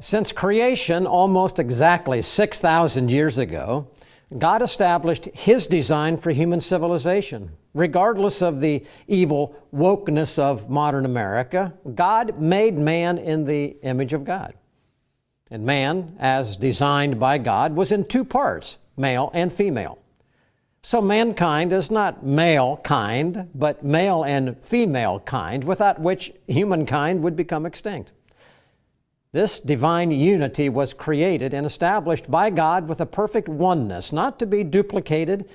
Since creation almost exactly 6,000 years ago, God established His design for human civilization. Regardless of the evil wokeness of modern America, God made man in the image of God. And man, as designed by God, was in two parts, male and female. So mankind is not male kind, but male and female kind, without which humankind would become extinct. This divine unity was created and established by God with a perfect oneness, not to be duplicated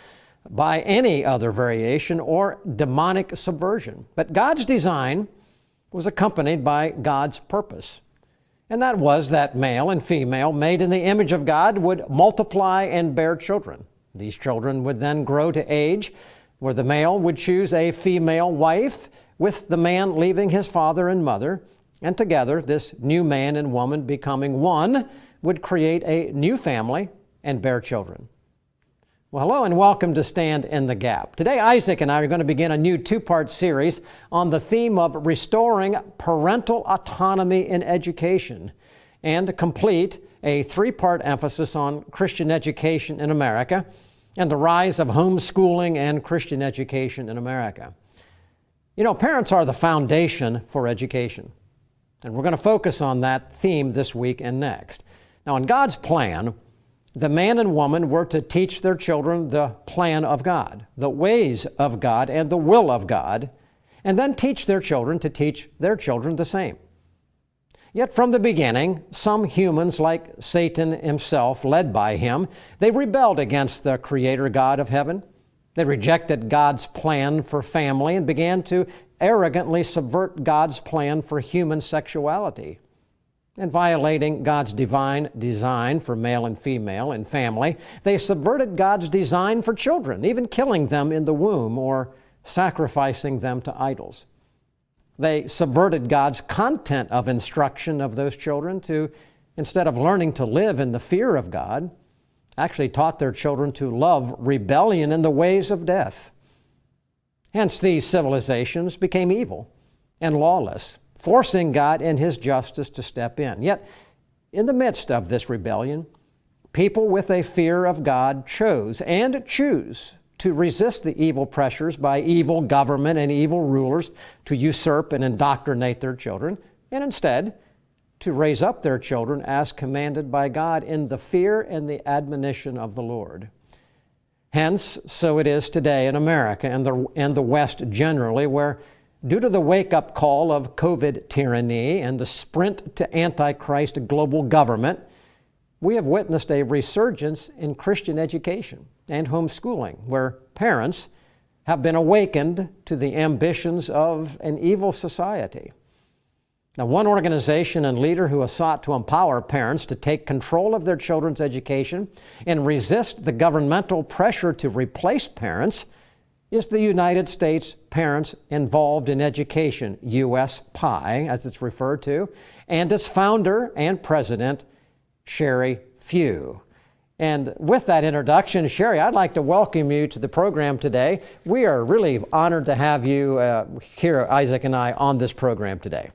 by any other variation or demonic subversion. But God's design was accompanied by God's purpose. And that was that male and female, made in the image of God, would multiply and bear children. These children would then grow to age where the male would choose a female wife, with the man leaving his father and mother, and together, this new man and woman becoming one would create a new family and bear children. Well, hello and welcome to Stand in the Gap. Today, Isaac and I are going to begin a new two-part series on the theme of restoring parental autonomy in education, and complete a three-part emphasis on Christian education in America and the rise of homeschooling and Christian education in America. You know, parents are the foundation for education. And we're going to focus on that theme this week and next. Now, in God's plan, the man and woman were to teach their children the plan of God, the ways of God, and the will of God, and then teach their children to teach their children the same. Yet from the beginning, some humans, like Satan himself, led by him, they rebelled against the Creator God of heaven. They rejected God's plan for family and began to arrogantly subvert God's plan for human sexuality. And violating God's divine design for male and female and family, they subverted God's design for children, even killing them in the womb or sacrificing them to idols. They subverted God's content of instruction of those children to, instead of learning to live in the fear of God, actually taught their children to love rebellion in the ways of death. Hence, these civilizations became evil and lawless, forcing God in His justice to step in. Yet, in the midst of this rebellion, people with a fear of God chose and choose to resist the evil pressures by evil government and evil rulers to usurp and indoctrinate their children, and instead to raise up their children as commanded by God in the fear and the admonition of the Lord. Hence, so it is today in America and the West generally, where due to the wake-up call of COVID tyranny and the sprint to Antichrist global government, we have witnessed a resurgence in Christian education and homeschooling, where parents have been awakened to the ambitions of an evil society. Now, one organization and leader who has sought to empower parents to take control of their children's education and resist the governmental pressure to replace parents is the United States Parents Involved in Education, USPI, as it's referred to, and its founder and president, Sheri Few. And with that introduction, Sheri, I'd like to welcome you to the program today. We are really honored to have you here, Isaac and I, on this program today.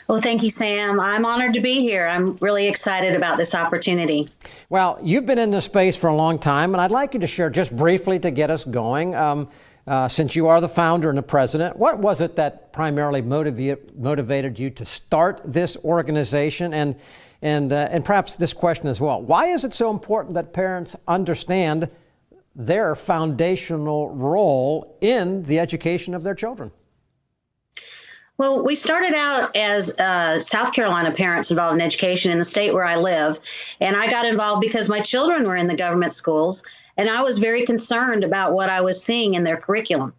Well, thank you, Sam. I'm honored to be here. I'm really excited about this opportunity. Well, you've been in this space for a long time, and I'd like you to share just briefly to get us going, since you are the founder and the president, what was it that primarily motivated you to start this organization? And perhaps this question as well. Why is it so important that parents understand their foundational role in the education of their children? Well, we started out as South Carolina Parents Involved in Education in the state where I live. And I got involved because my children were in the government schools, and I was very concerned about what I was seeing in their curriculum.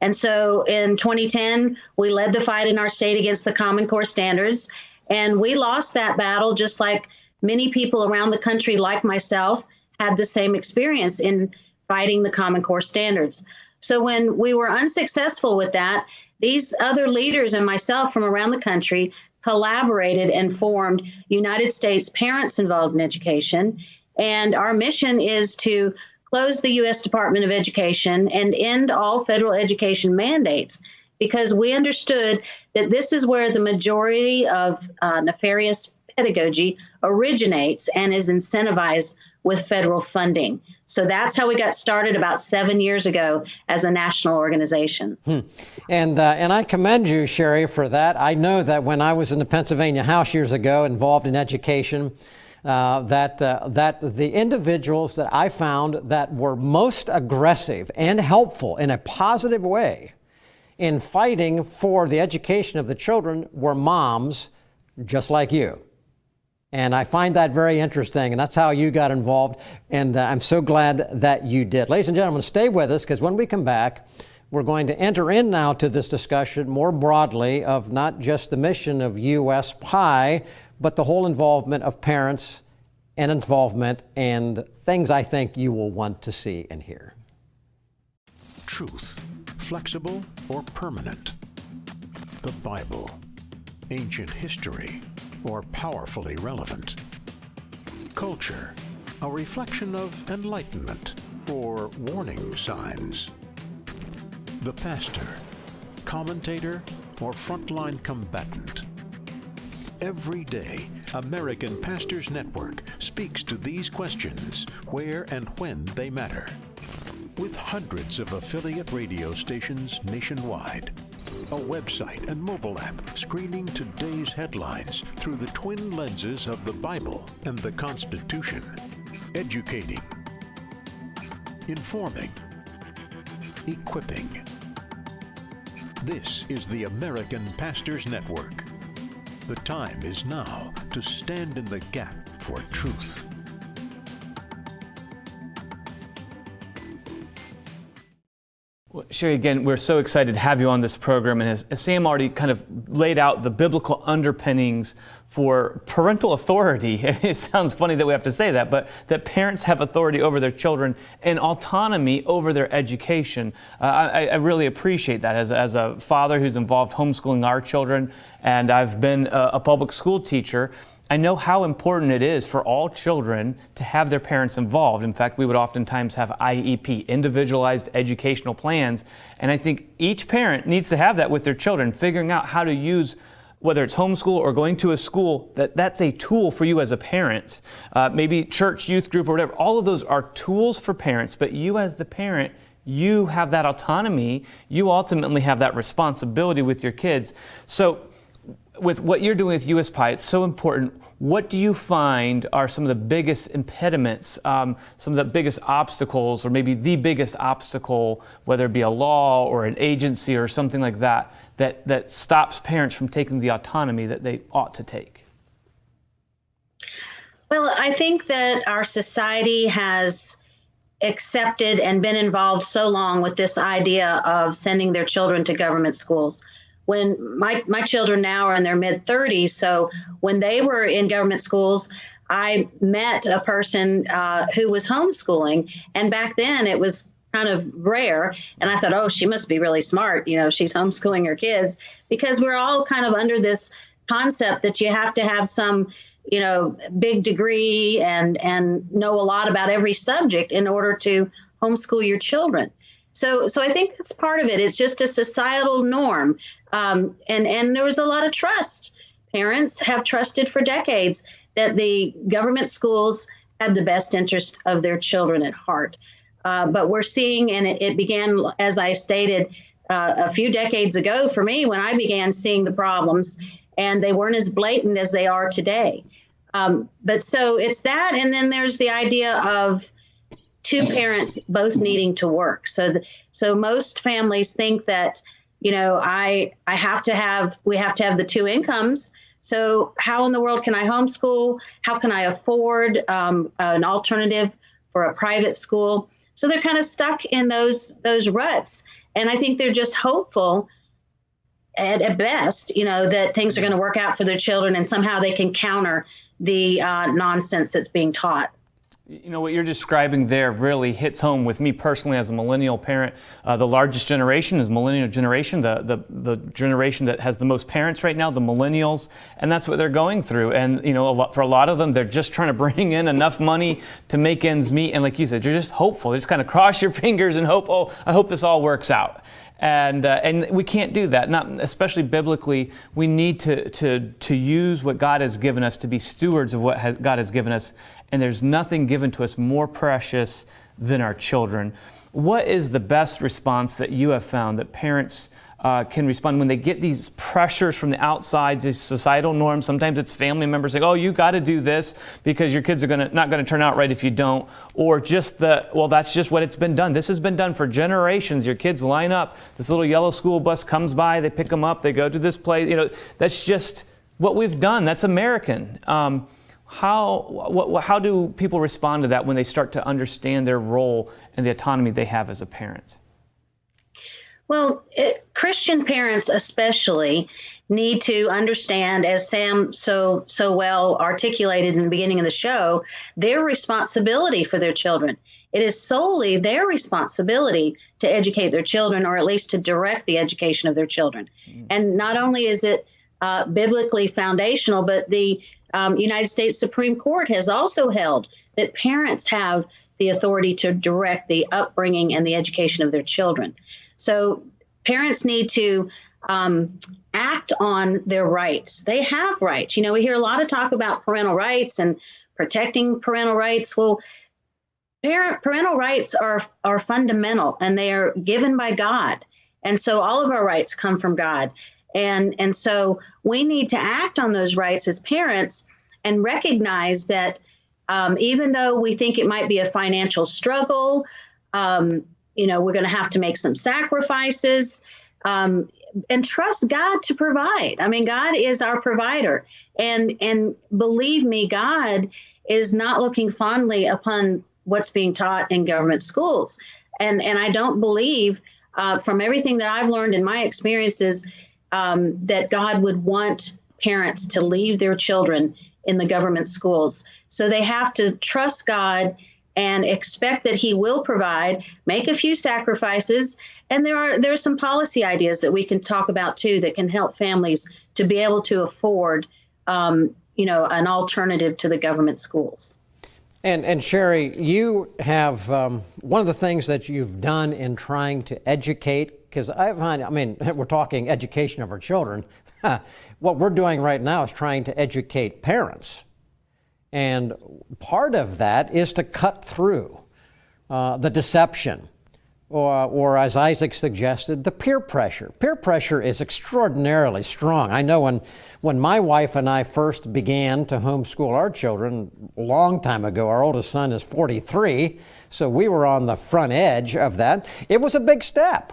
And so in 2010, we led the fight in our state against the Common Core standards. And we lost that battle, just like many people around the country, like myself, had the same experience in fighting the Common Core standards. So when we were unsuccessful with that, these other leaders and myself from around the country collaborated and formed United States Parents Involved in Education. And our mission is to close the U.S. Department of Education and end all federal education mandates, because we understood that this is where the majority of nefarious pedagogy originates and is incentivized with federal funding. So that's how we got started about 7 years ago as a national organization. And I commend you, Sheri, for that. I know that when I was in the Pennsylvania House years ago, involved in education, that the individuals that I found that were most aggressive and helpful in a positive way in fighting for the education of the children were moms just like you. And I find that very interesting, and that's how you got involved, and I'm so glad that you did. Ladies and gentlemen, stay with us, because when we come back, we're going to enter in now to this discussion more broadly of not just the mission of USPI, but the whole involvement of parents and involvement and things I think you will want to see and hear. Truth, flexible or permanent? The Bible, ancient history, or powerfully relevant? Culture, a reflection of enlightenment or warning signs? The pastor, commentator, or frontline combatant? Every day, American Pastors Network speaks to these questions where and when they matter. With hundreds of affiliate radio stations nationwide, a website and mobile app screening today's headlines through the twin lenses of the Bible and the Constitution, educating, informing, equipping. This is the American Pastors Network. The time is now to stand in the gap for truth. Well, Sheri, again, we're so excited to have you on this program. And as Sam already kind of laid out the biblical underpinnings for parental authority, it sounds funny that we have to say that, but that parents have authority over their children and autonomy over their education. I really appreciate that as a father who's involved homeschooling our children, and I've been a public school teacher. I know how important it is for all children to have their parents involved. In fact, we would oftentimes have IEP, individualized educational plans, and I think each parent needs to have that with their children, figuring out how to use, whether it's homeschool or going to a school, that's a tool for you as a parent. Maybe church, youth group, or whatever. All of those are tools for parents, but you as the parent, you have that autonomy. You ultimately have that responsibility with your kids. So with what you're doing with USPI, it's so important. What do you find are some of the biggest impediments, some of the biggest obstacles, or maybe the biggest obstacle, whether it be a law or an agency or something like that, that stops parents from taking the autonomy that they ought to take? Well, I think that our society has accepted and been involved so long with this idea of sending their children to government schools. When my children now are in their mid-30s, so when they were in government schools, I met a person who was homeschooling, and back then it was kind of rare, and I thought, oh, she must be really smart, she's homeschooling her kids, because we're all kind of under this concept that you have to have some big degree and know a lot about every subject in order to homeschool your children. So I think that's part of it. It's just a societal norm. And there was a lot of trust. Parents have trusted for decades that the government schools had the best interest of their children at heart. But we're seeing, and it began, as I stated, a few decades ago for me when I began seeing the problems, and they weren't as blatant as they are today. But so it's that, and then there's the idea of two parents both needing to work. So most families think that, we have to have the two incomes. So how in the world can I homeschool? How can I afford an alternative for a private school? So they're kind of stuck in those ruts. And I think they're just hopeful at best, that things are going to work out for their children and somehow they can counter the nonsense that's being taught. You know, what you're describing there really hits home with me personally as a millennial parent. The largest generation is millennial generation, the generation that has the most parents right now, the millennials, and that's what they're going through. And, you know, for a lot of them, they're just trying to bring in enough money to make ends meet. And like you said, they're just hopeful. They just kind of cross your fingers and hope, oh, I hope this all works out. And we can't do that, not especially biblically. We need to use what God has given us, to be stewards of what God has given us. And there's nothing given to us more precious than our children. What is the best response that you have found that parents can respond when they get these pressures from the outside, these societal norms? Sometimes it's family members saying, oh, you got to do this because your kids are not going to turn out right if you don't. Or just well, that's just what it's been done. This has been done for generations. Your kids line up, this little yellow school bus comes by, they pick them up, they go to this place. You know, that's just what we've done. That's American. How do people respond to that when they start to understand their role and the autonomy they have as a parent? Well, Christian parents especially need to understand, as Sam so well articulated in the beginning of the show, their responsibility for their children. It is solely their responsibility to educate their children, or at least to direct the education of their children. And not only is it biblically foundational, but the United States Supreme Court has also held that parents have the authority to direct the upbringing and the education of their children. So parents need to act on their rights. They have rights. You know, we hear a lot of talk about parental rights and protecting parental rights. Well, parental rights are fundamental, and they are given by God. And so all of our rights come from God. And so we need to act on those rights as parents and recognize that even though we think it might be a financial struggle, you know, we're going to have to make some sacrifices and trust God to provide. I mean, God is our provider. And believe me, God is not looking fondly upon what's being taught in government schools. And I don't believe, from everything that I've learned in my experiences, that God would want parents to leave their children in the government schools. So they have to trust God and expect that He will provide, make a few sacrifices. And there are some policy ideas that we can talk about too that can help families to be able to afford, you know, an alternative to the government schools. And Sheri, you have one of the things that you've done in trying to educate, because I mean, we're talking education of our children. What we're doing right now is trying to educate parents. And part of that is to cut through the deception, or as Isaac suggested, the peer pressure. Peer pressure is extraordinarily strong. I know when my wife and I first began to homeschool our children a long time ago, our oldest son is 43, so we were on the front edge of that. It was a big step.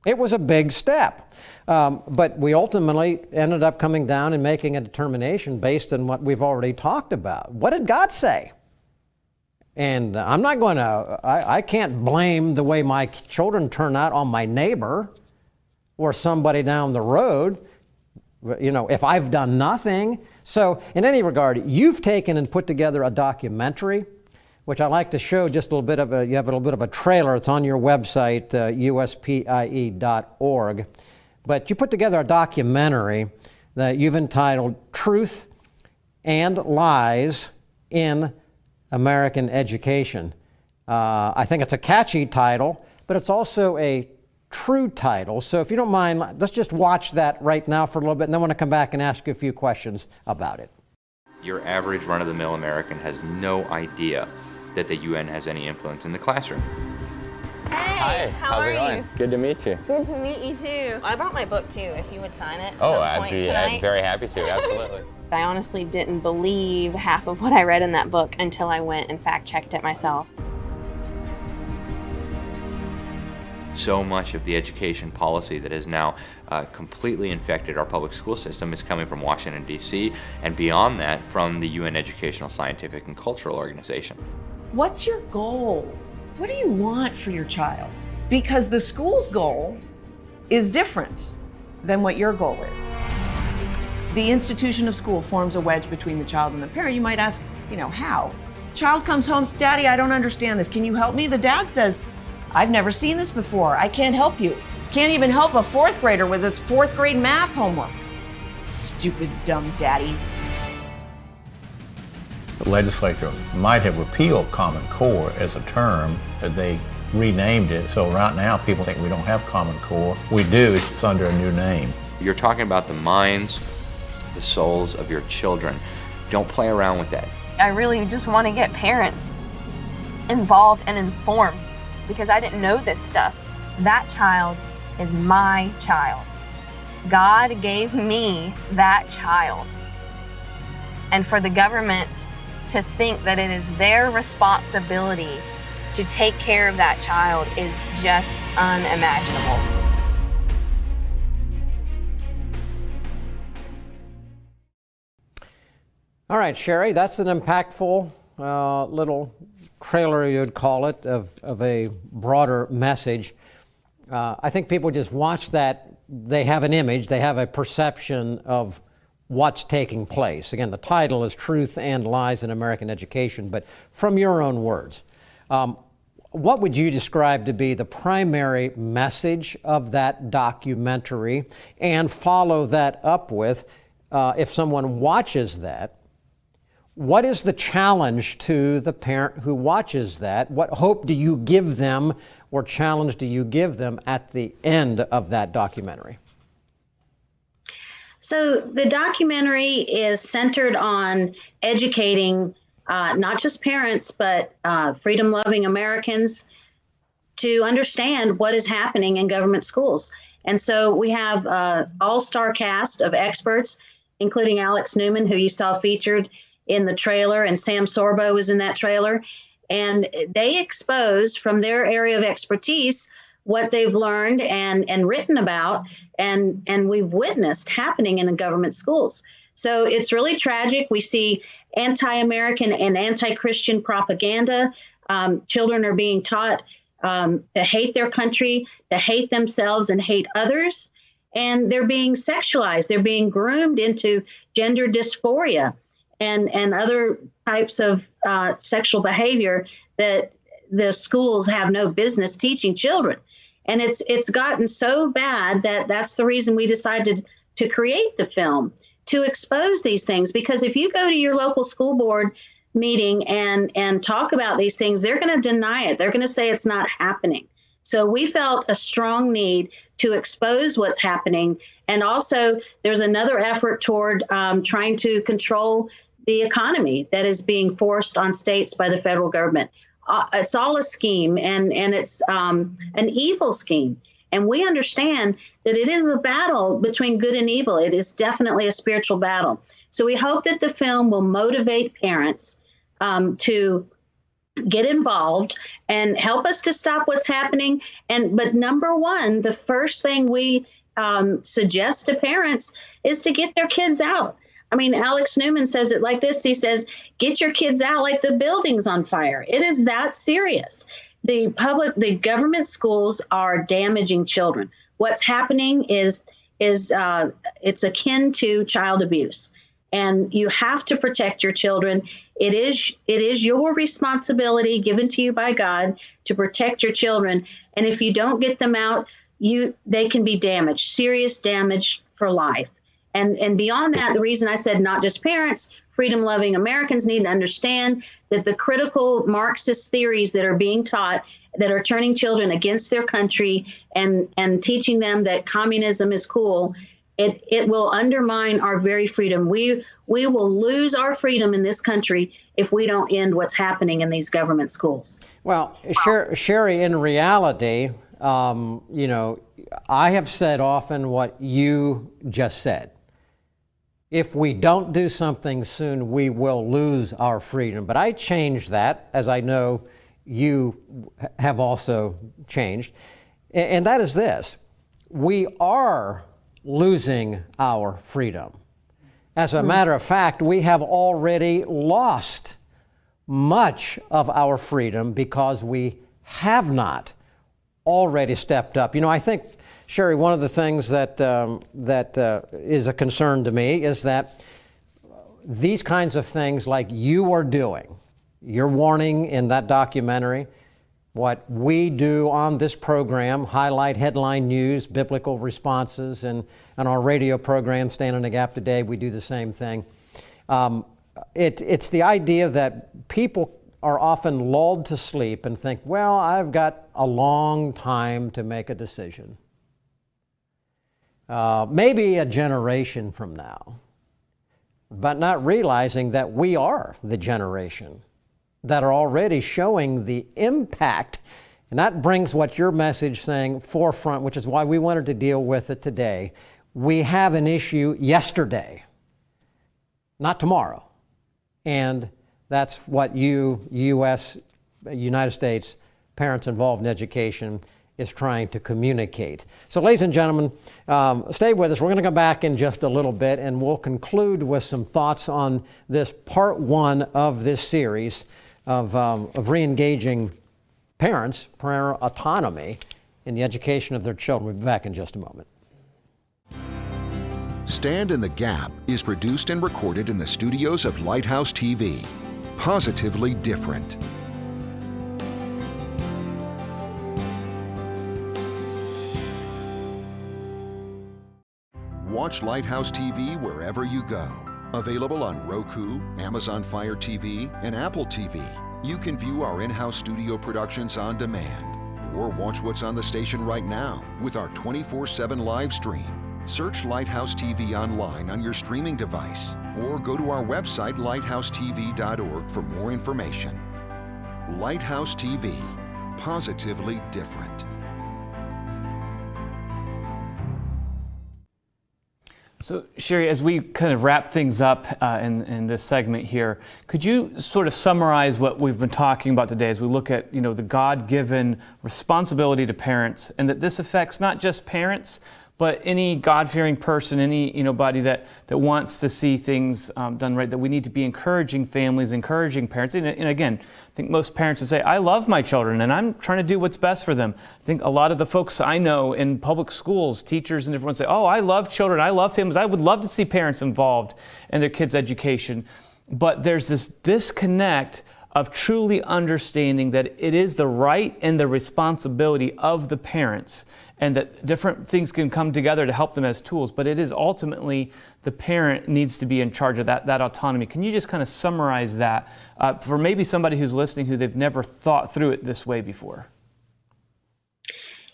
It was a big step. But we ultimately ended up coming down and making a determination based on what we've already talked about. What did God say? And I'm not going to, I can't blame the way my children turn out on my neighbor or somebody down the road, you know, if I've done nothing. So in any regard, you've taken and put together a documentary, which I like to show just a little bit of you have a little bit of a trailer. It's on your website, uspie.org. But you put together a documentary that you've entitled Truth and Lies in American Education. I think it's a catchy title, but it's also a true title. So if you don't mind, let's just watch that right now for a little bit, and then I want to come back and ask you a few questions about it. Your average run-of-the-mill American has no idea that the UN has any influence in the classroom. Hey, how's it going? Good to meet you. Good to meet you too. I brought my book too, if you would sign it. I'd be very happy to, absolutely. I honestly didn't believe half of what I read in that book until I went and fact-checked it myself. So much of the education policy that has now completely infected our public school system is coming from Washington, D.C., and beyond that, from the UN Educational, Scientific, and Cultural Organization. What's your goal? What do you want for your child? Because the school's goal is different than what your goal is. The institution of school forms a wedge between the child and the parent. You might ask, how? Child comes home, Daddy, I don't understand this. Can you help me? The dad says, I've never seen this before. I can't help you. Can't even help a fourth grader with its fourth grade math homework. Stupid, dumb daddy. The legislature might have repealed Common Core as a term, but they renamed it. So right now people think we don't have Common Core. We do, it's just under a new name. You're talking about the minds, the souls of your children. Don't play around with that. I really just want to get parents involved and informed because I didn't know this stuff. That child is my child. God gave me that child. And for the government to think that it is their responsibility to take care of that child is just unimaginable. All right, Sheri, that's an impactful little trailer, you'd call it, of a broader message. I think people just watch that, they have an image, they have a perception of what's taking place. Again, the title is Truth and Lies in American Education, but from your own words, what would you describe to be the primary message of that documentary? And follow that up with, if someone watches that, what is the challenge to the parent who watches that? What hope do you give them or challenge do you give them at the end of that documentary? So the documentary is centered on educating not just parents, but freedom-loving Americans to understand what is happening in government schools. And so we have an all-star cast of experts, including Alex Newman, who you saw featured in the trailer, and Sam Sorbo was in that trailer. And they expose from their area of expertise what they've learned and written about and we've witnessed happening in the government schools. So it's really tragic. We see anti-American and anti-Christian propaganda. Children are being taught to hate their country, to hate themselves and hate others. And they're being sexualized. They're being groomed into gender dysphoria and other types of sexual behavior that the schools have no business teaching children. And it's gotten so bad that that's the reason we decided to create the film, to expose these things. Because if you go to your local school board meeting and talk about these things, they're going to deny it. They're going to say it's not happening. So we felt a strong need to expose what's happening. And also there's another effort toward trying to control the economy that is being forced on states by the federal government. It's all a scheme, and it's an evil scheme. And we understand that it is a battle between good and evil. It is definitely a spiritual battle. So we hope that the film will motivate parents to get involved and help us to stop what's happening. But number one, the first thing we suggest to parents is to get their kids out. I mean, Alex Newman says it like this. He says, get your kids out like the building's on fire. It is that serious. The government schools are damaging children. What's happening is it's akin to child abuse. And you have to protect your children. It is your responsibility given to you by God to protect your children. And if you don't get them out, they can be damaged, serious damage for life. And beyond that, the reason I said not just parents, freedom-loving Americans need to understand that the critical Marxist theories that are being taught that are turning children against their country and teaching them that communism is cool, it will undermine our very freedom. We will lose our freedom in this country if we don't end what's happening in these government schools. Well, Sheri, in reality, I have said often what you just said. If we don't do something soon, we will lose our freedom. But I changed that, as I know you have also changed. And that is this: we are losing our freedom. As a matter of fact, we have already lost much of our freedom because we have not already stepped up. I think, Sheri, one of the things that is a concern to me is that these kinds of things like you are doing, your warning in that documentary, what we do on this program, highlight headline news, biblical responses, and our radio program, Stand in the Gap Today, we do the same thing. It's the idea that people are often lulled to sleep and think, well, I've got a long time to make a decision. Maybe a generation from now, but not realizing that we are the generation that are already showing the impact. And that brings what your message saying forefront, which is why we wanted to deal with it today. We have an issue yesterday, not tomorrow. And that's what United States Parents Involved in Education is trying to communicate. So ladies and gentlemen, stay with us. We're going to come back in just a little bit and we'll conclude with some thoughts on this part one of this series of re-engaging parents, parental autonomy in the education of their children. We'll be back in just a moment. Stand in the Gap is produced and recorded in the studios of Lighthouse TV. Positively different. Watch Lighthouse TV wherever you go. Available on Roku, Amazon Fire TV, and Apple TV. You can view our in-house studio productions on demand, or watch what's on the station right now with our 24/7 live stream. Search Lighthouse TV online on your streaming device, or go to our website, lighthousetv.org, for more information. Lighthouse TV, positively different. So, Sheri, as we kind of wrap things up in this segment here, could you sort of summarize what we've been talking about today as we look at, the God-given responsibility to parents, and that this affects not just parents, but any God-fearing person, anybody that wants to see things done right, that we need to be encouraging families, encouraging parents. And again, I think most parents would say, I love my children and I'm trying to do what's best for them. I think a lot of the folks I know in public schools, teachers and everyone say, oh, I love children, I love families, I would love to see parents involved in their kids' education. But there's this disconnect of truly understanding that it is the right and the responsibility of the parents, and that different things can come together to help them as tools, but it is ultimately the parent needs to be in charge of that autonomy. Can you just kind of summarize that for maybe somebody who's listening who they've never thought through it this way before?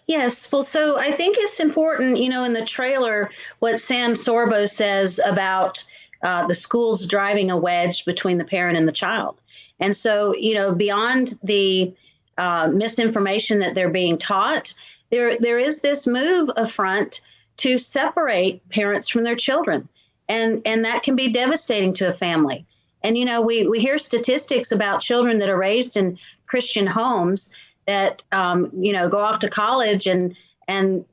Yes, well, so I think it's important, in the trailer, what Sam Sorbo says about the schools driving a wedge between the parent and the child. And so, beyond the misinformation that they're being taught, there is this move affront to separate parents from their children. And that can be devastating to a family. And, we hear statistics about children that are raised in Christian homes that, go off to college and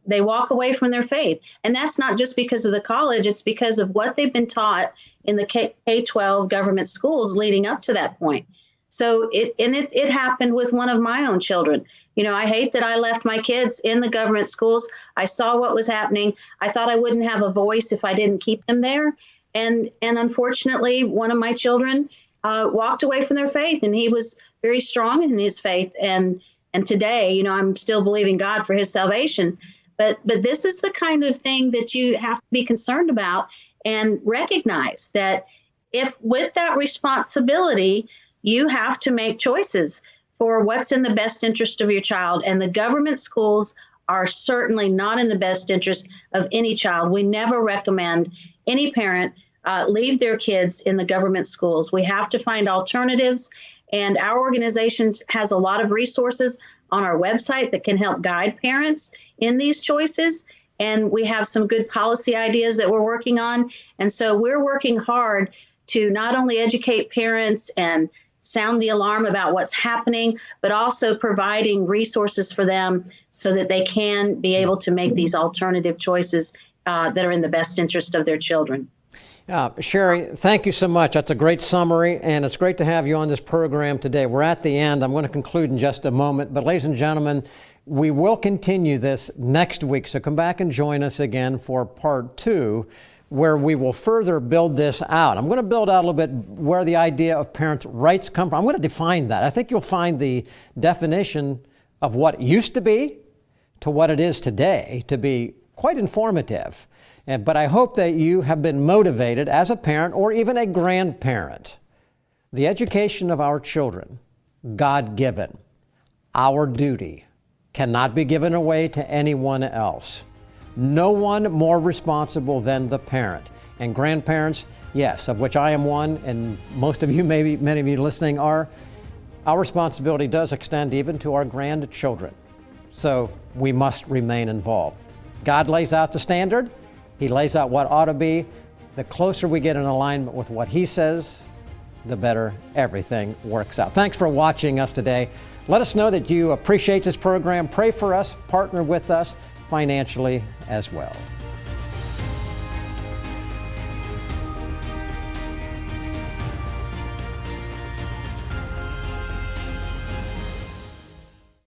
they walk away from their faith. And that's not just because of the college, it's because of what they've been taught in the K-12 government schools leading up to that point. So it happened with one of my own children. I hate that I left my kids in the government schools. I saw what was happening. I thought I wouldn't have a voice if I didn't keep them there. And unfortunately, one of my children walked away from their faith, and he was very strong in his faith. And today, I'm still believing God for his salvation. But this is the kind of thing that you have to be concerned about and recognize that if with that responsibility, you have to make choices for what's in the best interest of your child. And the government schools are certainly not in the best interest of any child. We never recommend any parent leave their kids in the government schools. We have to find alternatives. And our organization has a lot of resources on our website that can help guide parents in these choices. And we have some good policy ideas that we're working on. And so we're working hard to not only educate parents and sound the alarm about what's happening, but also providing resources for them so that they can be able to make these alternative choices that are in the best interest of their children. Sheri, thank you so much. That's a great summary, and it's great to have you on this program today. We're at the end. I'm going to conclude in just a moment, but ladies and gentlemen, we will continue this next week, so come back and join us again for part 2, where we will further build this out. I'm going to build out a little bit where the idea of parents' rights come from. I'm going to define that. I think you'll find the definition of what it used to be to what it is today to be quite informative. But I hope that you have been motivated as a parent or even a grandparent. The education of our children, God-given, our duty, cannot be given away to anyone else. No one more responsible than the parent. And grandparents, yes, of which I am one, and most of you, maybe many of you listening are, our responsibility does extend even to our grandchildren. So we must remain involved. God lays out the standard. He lays out what ought to be. The closer we get in alignment with what He says, the better everything works out. Thanks for watching us today. Let us know that you appreciate this program. Pray for us, partner with us financially as well.